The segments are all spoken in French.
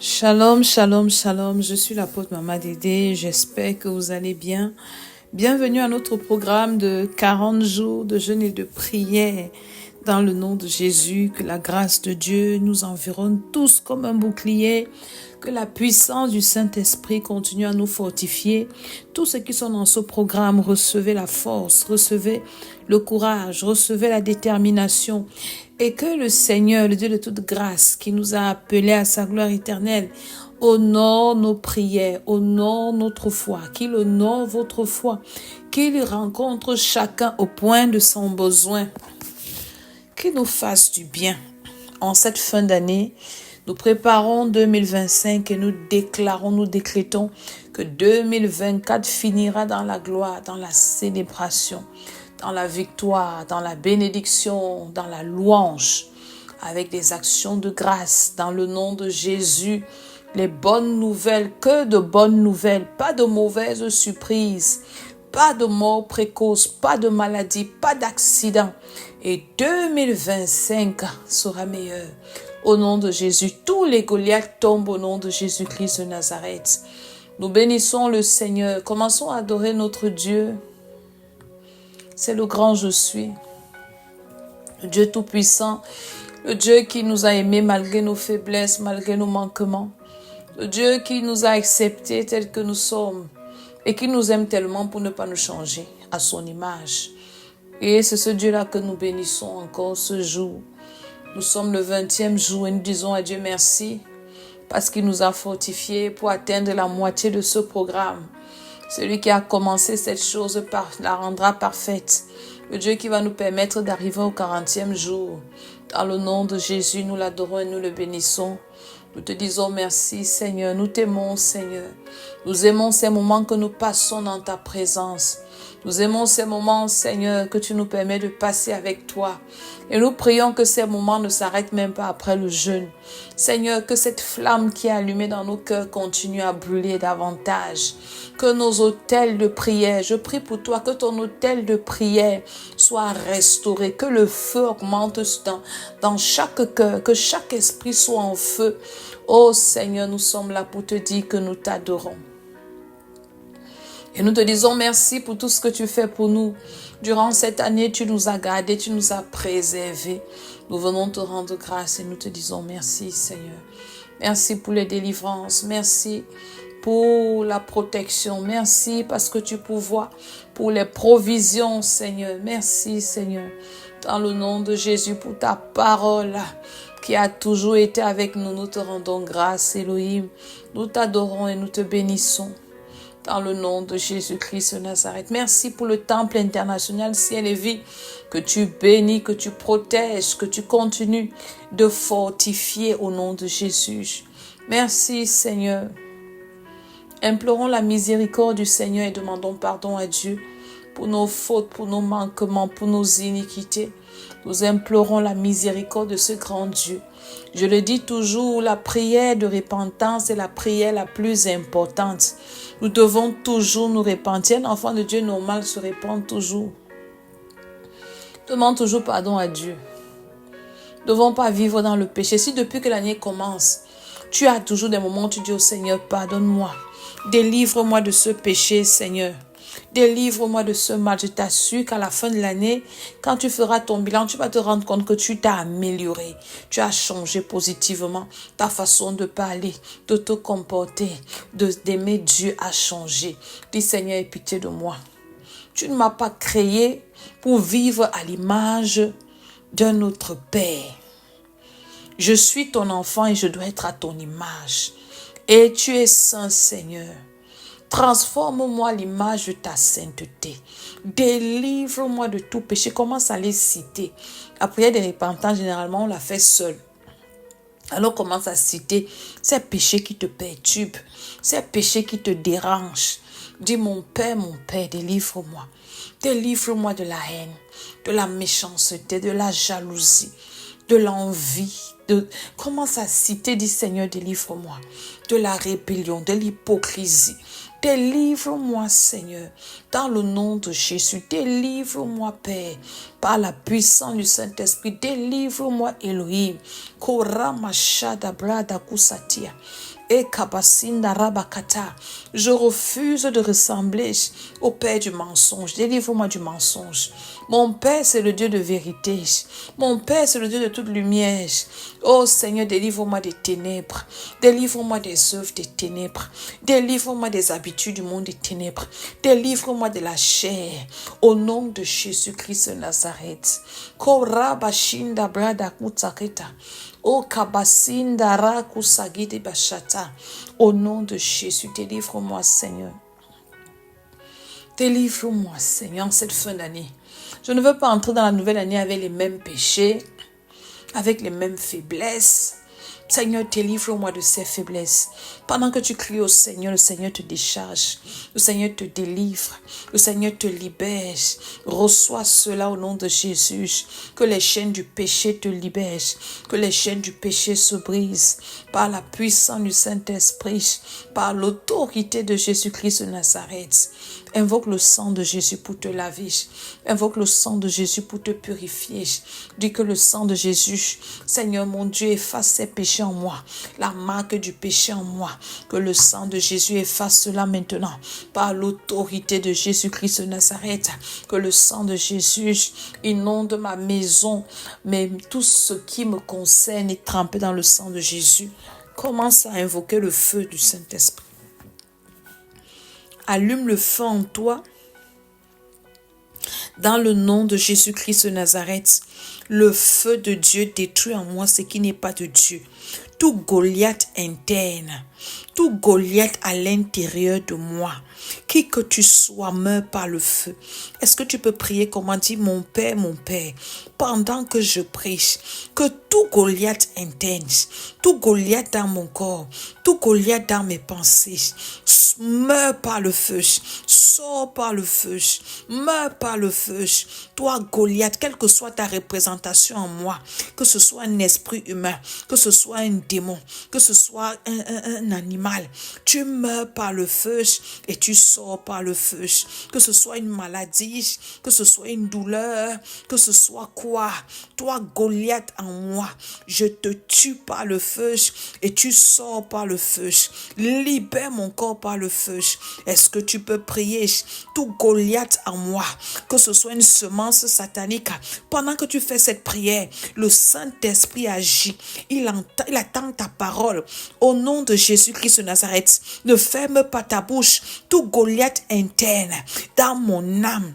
Shalom, shalom, shalom. Je suis l'apôtre Maman Dédé. J'espère que vous allez bien. Bienvenue à notre programme de 40 jours de jeûne et de prière. Dans le nom de Jésus, que la grâce de Dieu nous environne tous comme un bouclier. Que la puissance du Saint-Esprit continue à nous fortifier. Tous ceux qui sont dans ce programme, recevez la force, recevez le courage, recevez la détermination. Et que le Seigneur, le Dieu de toute grâce, qui nous a appelés à sa gloire éternelle, honore nos prières, honore notre foi, qu'il honore votre foi, qu'il rencontre chacun au point de son besoin, qu'il nous fasse du bien. En cette fin d'année, nous préparons 2025 et nous déclarons, nous décrétons que 2024 finira dans la gloire, dans la célébration, dans la victoire, dans la bénédiction, dans la louange, avec des actions de grâce, dans le nom de Jésus. Les bonnes nouvelles, que de bonnes nouvelles, pas de mauvaises surprises, pas de mort précoce, pas de maladie, pas d'accident. Et 2025 sera meilleur. Au nom de Jésus, tous les Goliaths tombent au nom de Jésus-Christ de Nazareth. Nous bénissons le Seigneur. Commençons à adorer notre Dieu. C'est le grand je suis. Le Dieu tout-puissant. Le Dieu qui nous a aimés malgré nos faiblesses, malgré nos manquements. Le Dieu qui nous a acceptés tels que nous sommes. Et qui nous aime tellement pour ne pas nous changer à son image. Et c'est ce Dieu-là que nous bénissons encore ce jour. Nous sommes le 20e jour et nous disons à Dieu merci parce qu'il nous a fortifiés pour atteindre la moitié de ce programme. Celui qui a commencé cette chose la rendra parfaite. Le Dieu qui va nous permettre d'arriver au 40e jour. Dans le nom de Jésus, nous l'adorons et nous le bénissons. Nous te disons merci Seigneur, nous t'aimons Seigneur. Nous aimons ces moments que nous passons dans ta présence. Nous aimons ces moments, Seigneur, que tu nous permets de passer avec toi. Et nous prions que ces moments ne s'arrêtent même pas après le jeûne. Seigneur, que cette flamme qui est allumée dans nos cœurs continue à brûler davantage. Que nos autels de prière, je prie pour toi, que ton autel de prière soit restauré. Que le feu augmente dans chaque cœur, que chaque esprit soit en feu. Oh Seigneur, nous sommes là pour te dire que nous t'adorons. Et nous te disons merci pour tout ce que tu fais pour nous. Durant cette année, tu nous as gardés, tu nous as préservés. Nous venons te rendre grâce et nous te disons merci Seigneur. Merci pour les délivrances, merci pour la protection, merci parce que tu pourvois pour les provisions Seigneur. Merci Seigneur. Dans le nom de Jésus pour ta parole qui a toujours été avec nous, nous te rendons grâce Elohim. Nous t'adorons et nous te bénissons. Dans le nom de Jésus-Christ de Nazareth. Merci pour le temple international ciel et vie que tu bénis, que tu protèges, que tu continues de fortifier au nom de Jésus. Merci Seigneur. Implorons la miséricorde du Seigneur et demandons pardon à Dieu pour nos fautes, pour nos manquements, pour nos iniquités. Nous implorons la miséricorde de ce grand Dieu. Je le dis toujours, la prière de repentance est la prière la plus importante. Nous devons toujours nous repentir. Un enfant de Dieu normal se repent toujours. Demande toujours pardon à Dieu. Nous ne devons pas vivre dans le péché. Si depuis que l'année commence, tu as toujours des moments où tu dis au Seigneur, pardonne-moi. Délivre-moi de ce péché, Seigneur. Délivre-moi de ce mal. Je t'assure qu'à la fin de l'année, quand tu feras ton bilan, tu vas te rendre compte que tu t'as amélioré. Tu as changé positivement. Ta façon de parler, de te comporter, d'aimer Dieu a changé. Dis Seigneur, aie pitié de moi. Tu ne m'as pas créé pour vivre à l'image d'un autre Père. Je suis ton enfant et je dois être à ton image. Et tu es saint, Seigneur. Transforme-moi l'image de ta sainteté. Délivre-moi de tout péché. Commence à les citer. La prière de repentance, généralement, on la fait seule. Alors commence à citer ces péchés qui te perturbent, ces péchés qui te dérangent. Dis mon Père, délivre-moi. Délivre-moi de la haine, de la méchanceté, de la jalousie, de l'envie. Commence à citer, dis Seigneur, délivre-moi de la rébellion, de l'hypocrisie. Délivre-moi, Seigneur, dans le nom de Jésus. Délivre-moi, Père, par la puissance du Saint-Esprit. Délivre-moi, Elohim. Et kabasinda rabakata. Je refuse de ressembler au père du mensonge. Délivre-moi du mensonge. Mon Père, c'est le Dieu de vérité. Mon Père, c'est le Dieu de toute lumière. Oh Seigneur, délivre-moi des ténèbres. Délivre-moi des œuvres des ténèbres. Délivre-moi des habitudes du monde des ténèbres. Délivre-moi de la chair. Au nom de Jésus-Christ de Nazareth. Korabashinda brada kutsaketa. O kabasinda rakusagide bashata. Au nom de Jésus, délivre-moi, Seigneur. Délivre-moi, Seigneur, en cette fin d'année. Je ne veux pas entrer dans la nouvelle année avec les mêmes péchés, avec les mêmes faiblesses. Seigneur, délivre-moi de ces faiblesses. Pendant que tu cries au Seigneur, le Seigneur te décharge. Le Seigneur te délivre. Le Seigneur te libère. Reçois cela au nom de Jésus. Que les chaînes du péché te libèrent. Que les chaînes du péché se brisent. Par la puissance du Saint-Esprit. Par l'autorité de Jésus-Christ de Nazareth. Invoque le sang de Jésus pour te laver. Invoque le sang de Jésus pour te purifier. Dis que le sang de Jésus, Seigneur mon Dieu, efface ces péchés en moi. La marque du péché en moi. Que le sang de Jésus efface cela maintenant. Par l'autorité de Jésus-Christ de Nazareth. Que le sang de Jésus inonde ma maison. Mais tout ce qui me concerne est trempé dans le sang de Jésus. Commence à invoquer le feu du Saint-Esprit. Allume le feu en toi. Dans le nom de Jésus-Christ de Nazareth, le feu de Dieu détruit en moi ce qui n'est pas de Dieu. Tout Goliath interne, tout Goliath à l'intérieur de moi, qui que tu sois, meurs par le feu. Est-ce que tu peux prier comment dit mon Père, pendant que je prie, que tout Goliath interne, tout Goliath dans mon corps, tout Goliath dans mes pensées, meurt par le feu, sors par le feu, meurs par le feu. Toi Goliath, quelle que soit ta représentation en moi, que ce soit un esprit humain, que ce soit un démon, que ce soit un animal, tu meurs par le feu et tu sors par le feu. Que ce soit une maladie, que ce soit une douleur, que ce soit quoi, toi Goliath en moi, je te tue par le feu et tu sors par le feu. Libère mon corps par le feu. Est-ce que tu peux prier tout Goliath en moi, que ce soit une semence satanique? Pendant que tu fais cette prière, le Saint-Esprit agit. Il attend ta parole. Au nom de Jésus-Christ de Nazareth, ne ferme pas ta bouche. Tout Goliath interne dans mon âme,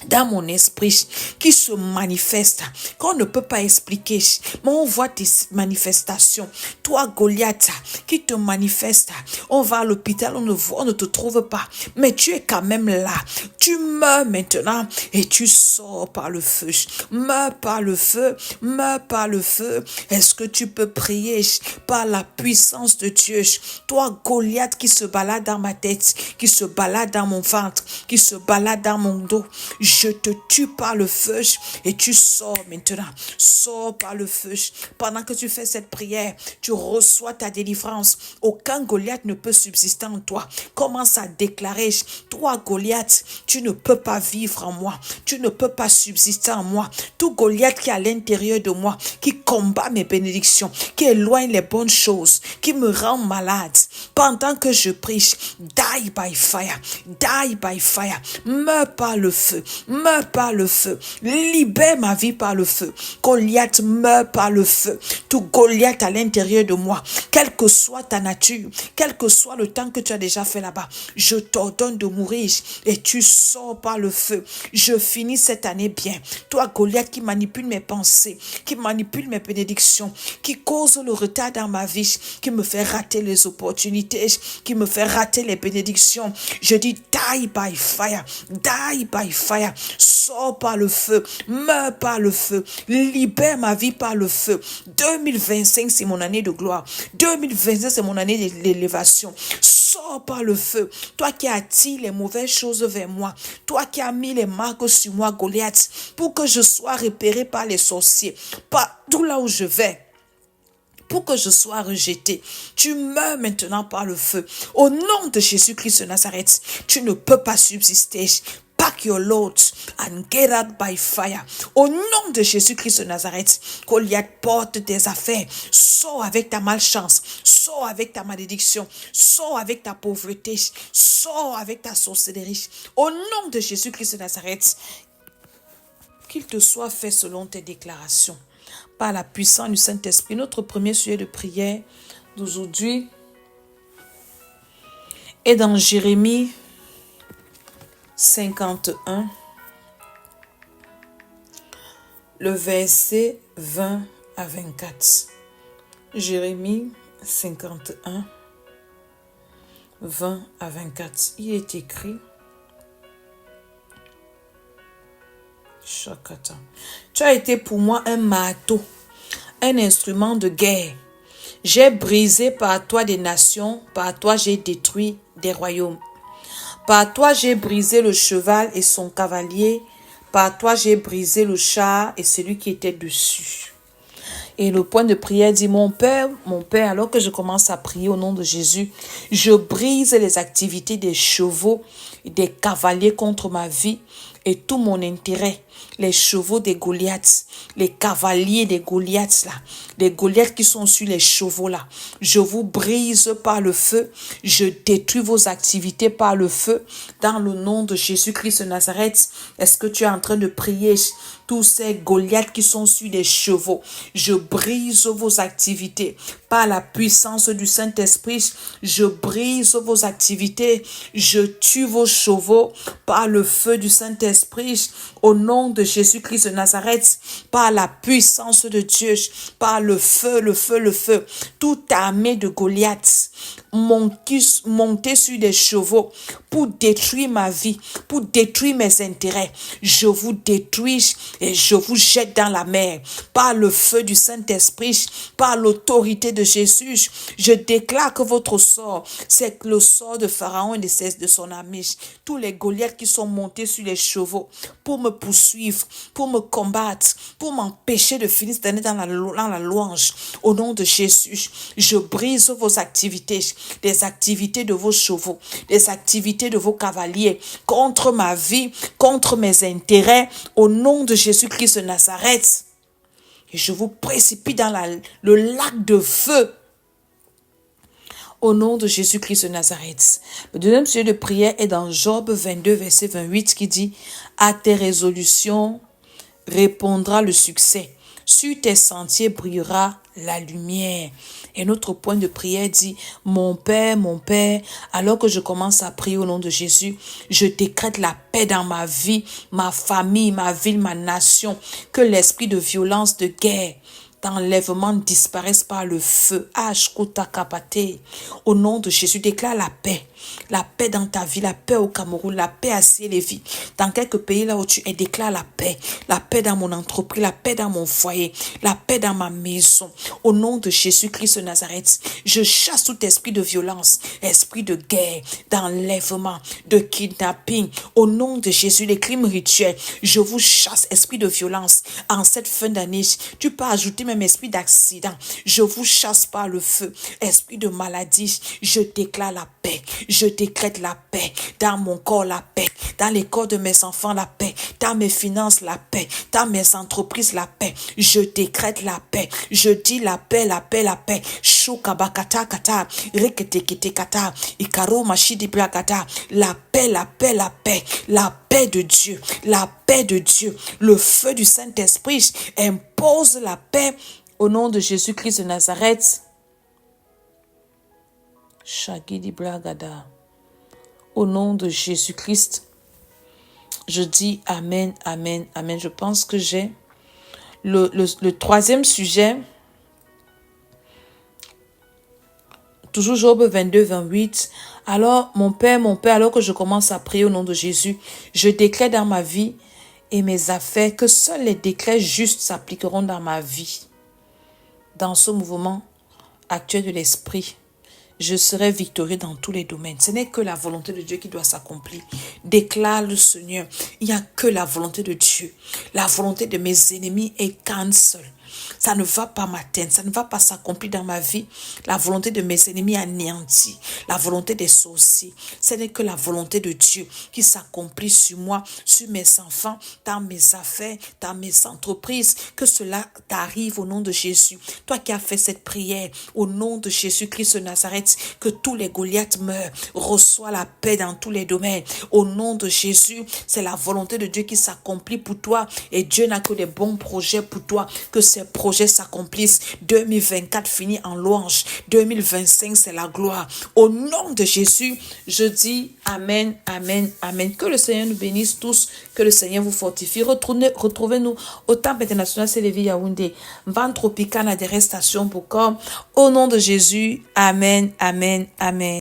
dans mon esprit, qui se manifeste, qu'on ne peut pas expliquer, mais on voit tes manifestations. Toi, Goliath, qui te manifeste, on va à l'hôpital, on ne te trouve pas, mais tu es quand même là. Tu meurs maintenant et tu sors par le feu. Meurs par le feu, meurs par le feu. Est-ce que tu peux prier par la puissance de Dieu? Toi, Goliath, qui se balade dans ma tête, qui se balade dans mon ventre, qui se balade dans mon dos, je te tue par le feu et tu sors maintenant. Sors par le feu. Pendant que tu fais cette prière, tu reçois ta délivrance. Aucun Goliath ne peut subsister en toi. Commence à déclarer, toi Goliath, tu ne peux pas vivre en moi. Tu ne peux pas subsister en moi. Tout Goliath qui est à l'intérieur de moi, qui combat mes bénédictions, qui éloigne les bonnes choses, qui me rend malade. Pendant que je prie, die by fire, die by fire. Meurs par le feu. Meurs par le feu. Libère ma vie par le feu. Goliath meurt par le feu. Tout Goliath à l'intérieur de moi, quelle que soit ta nature, quel que soit le temps que tu as déjà fait là-bas, je t'ordonne de mourir et tu sors par le feu. Je finis cette année bien. Toi Goliath qui manipule mes pensées, qui manipule mes bénédictions, qui cause le retard dans ma vie, qui me fait rater les opportunités, qui me fait rater les bénédictions. Je dis die by fire, die by fire. Sors par le feu, meurs par le feu, libère ma vie par le feu. 2025, c'est mon année de gloire. 2025, c'est mon année d'élévation. Sors par le feu. Toi qui attires les mauvaises choses vers moi, toi qui as mis les marques sur moi, Goliath, pour que je sois repéré par les sorciers, partout là où je vais, pour que je sois rejeté. Tu meurs maintenant par le feu. Au nom de Jésus-Christ de Nazareth, tu ne peux pas subsister. Pack your load and get out by fire. Au nom de Jésus-Christ de Nazareth, Goliath porte tes affaires. Sors avec ta malchance. Sors avec ta malédiction. Sors avec ta pauvreté. Sors avec ta sorcellerie. Au nom de Jésus-Christ de Nazareth, qu'il te soit fait selon tes déclarations. Par la puissance du Saint-Esprit, notre premier sujet de prière d'aujourd'hui est dans Jérémie 51, le verset 20 à 24. Jérémie 51, 20 à 24. Il est écrit: Chakata. Tu as été pour moi un marteau, un instrument de guerre. J'ai brisé par toi des nations, par toi j'ai détruit des royaumes. Par toi j'ai brisé le cheval et son cavalier, par toi j'ai brisé le char et celui qui était dessus. Et le point de prière dit: mon Père, alors que je commence à prier au nom de Jésus, je brise les activités des chevaux et des cavaliers contre ma vie et tout mon intérêt. Les chevaux des Goliaths, les cavaliers des Goliaths là, les Goliaths qui sont sur les chevaux là, je vous brise par le feu, je détruis vos activités par le feu, dans le nom de Jésus-Christ de Nazareth. Est-ce que tu es en train de prier? Tous ces Goliaths qui sont sur les chevaux, je brise vos activités par la puissance du Saint-Esprit, je brise vos activités, je tue vos chevaux par le feu du Saint-Esprit, au nom de Jésus-Christ de Nazareth, par la puissance de Dieu, par le feu, le feu, le feu. Toute armée de Goliath montée sur des chevaux pour détruire ma vie, pour détruire mes intérêts, je vous détruis et je vous jette dans la mer par le feu du Saint-Esprit, par l'autorité de Jésus. Je déclare que votre sort, c'est le sort de Pharaon et de son ami. Tous les Goliaths qui sont montés sur les chevaux pour me poursuivre, pour me combattre, pour m'empêcher de finir cette année dans la louange. Au nom de Jésus, je brise vos activités, les activités de vos chevaux, les activités de vos cavaliers contre ma vie, contre mes intérêts, au nom de Jésus-Christ de Nazareth. Et je vous précipite dans le lac de feu. Au nom de Jésus-Christ de Nazareth. Le deuxième sujet de prière est dans Job 22, verset 28, qui dit: à tes résolutions répondra le succès. Sur tes sentiers brillera la lumière. Et notre point de prière dit: mon Père, alors que je commence à prier au nom de Jésus, je décrète la paix dans ma vie, ma famille, ma ville, ma nation. Que l'esprit de violence, de guerre, d'enlèvement disparaissent par le feu. Au nom de Jésus, déclare la paix dans ta vie, la paix au Cameroun, la paix à Sélévi, dans quelques pays là où tu es, déclare la paix dans mon entreprise, la paix dans mon foyer, la paix dans ma maison. Au nom de Jésus-Christ de Nazareth, je chasse tout esprit de violence, esprit de guerre, d'enlèvement, de kidnapping. Au nom de Jésus, les crimes rituels, je vous chasse, esprit de violence. En cette fin d'année, tu peux ajouter même esprit d'accident. Je vous chasse par le feu. Esprit de maladie, je déclare la paix. Je décrète la paix. Dans mon corps, la paix. Dans les corps de mes enfants, la paix. Dans mes finances, la paix. Dans mes entreprises, la paix. Je décrète la paix. Je dis la paix, la paix, la paix. Shukabakata kata. Reketekete kata. Ikaro mashidi brakata. La paix, la paix, la paix. La paix de Dieu. La paix de Dieu. Le feu du Saint-Esprit impose la paix au nom de Jésus-Christ de Nazareth. Shagidi Blagada. Au nom de Jésus-Christ, je dis Amen, Amen, Amen. Je pense que j'ai le troisième sujet. Toujours Job 22, 28. Alors, mon Père, alors que je commence à prier au nom de Jésus, je déclare dans ma vie et mes affaires que seuls les décrets justes s'appliqueront dans ma vie. Dans ce mouvement actuel de l'esprit, je serai victorieux dans tous les domaines. Ce n'est que la volonté de Dieu qui doit s'accomplir. Déclare le Seigneur. Il n'y a que la volonté de Dieu. La volonté de mes ennemis est cancel. Ça ne va pas m'atteindre, ça ne va pas s'accomplir dans ma vie. La volonté de mes ennemis anéantie, la volonté des sorciers. Ce n'est que la volonté de Dieu qui s'accomplit sur moi, sur mes enfants, dans mes affaires, dans mes entreprises. Que cela t'arrive au nom de Jésus. Toi qui as fait cette prière, au nom de Jésus-Christ de Nazareth, que tous les Goliaths meurent. Reçois la paix dans tous les domaines. Au nom de Jésus, c'est la volonté de Dieu qui s'accomplit pour toi. Et Dieu n'a que des bons projets pour toi. Que ces projets s'accomplissent. 2024 finit en louange. 2025, c'est la gloire. Au nom de Jésus, je dis Amen, Amen, Amen. Que le Seigneur nous bénisse tous. Que le Seigneur vous fortifie. Retrouvez-nous au Temple international Sélévi Yaoundé. Vente Tropicana des Restations Bocom. Au nom de Jésus, Amen, Amen, Amen.